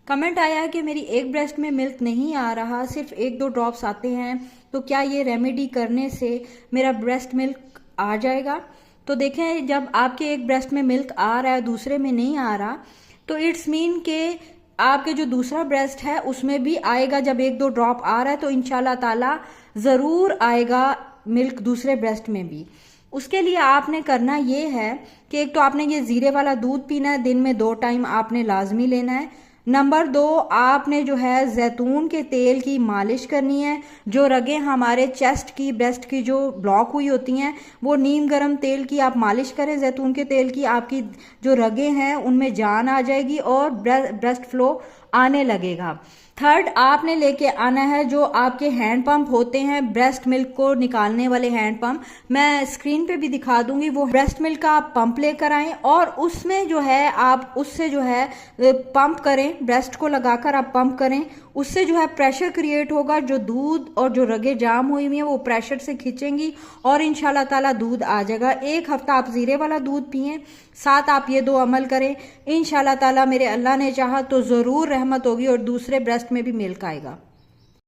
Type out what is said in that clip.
Comment आया है कि मेरी एक ब्रेस्ट में मिल्क नहीं आ रहा, सिर्फ 1-2 ड्रॉप्स आते हैं, तो क्या ये रेमेडी करने से मेरा ब्रेस्ट मिल्क आ जाएगा? तो देखें, जब आपके एक ब्रेस्ट में मिल्क आ रहा है, दूसरे में नहीं आ रहा, तो इट्स मीन के आपके जो दूसरा ब्रेस्ट है उसमें भी आएगा। जब 1-2 ड्रॉप आ रहा है तो इंशाल्लाह ताला ज़रूर आएगा मिल्क दूसरे ब्रेस्ट में भी। उसके लिए आपने करना ये है कि एक तो आपने ये ज़ीरे वाला दूध पीना है, दिन में 2 टाइम आपने लाजमी लेना है। नंबर 2, आपने जो है जैतून के तेल की मालिश करनी है। जो रगें हमारे चेस्ट की, ब्रेस्ट की जो ब्लॉक हुई होती हैं, वो नीम गर्म तेल की आप मालिश करें, जैतून के तेल की, आपकी जो रगें हैं उनमें जान आ जाएगी और ब्रेस्ट फ्लो आने लगेगा। थर्ड, आपने लेके आना है जो आपके हैंड पंप होते हैं, ब्रेस्ट मिल्क को निकालने वाले हैंड पंप, मैं स्क्रीन पे भी दिखा दूंगी। वो ब्रेस्ट मिल्क का आप पंप लेकर आएं और उसमें जो है आप उससे जो है पंप करें, ब्रेस्ट को लगाकर आप पंप करें। उससे जो है प्रेशर क्रिएट होगा, जो दूध और जो रगें जाम हुई हुई हैं वो प्रेशर से खींचेंगी और इंशाल्लाह ताला दूध आ जाएगा। 1 हफ्ता आप जीरे वाला दूध पिएं, साथ आप ये 2 अमल करें, इंशाल्लाह ताला मेरे अल्लाह ने चाहा तो ज़रूर रहमत होगी और दूसरे ब्रेस्ट में भी मिल्क आएगा।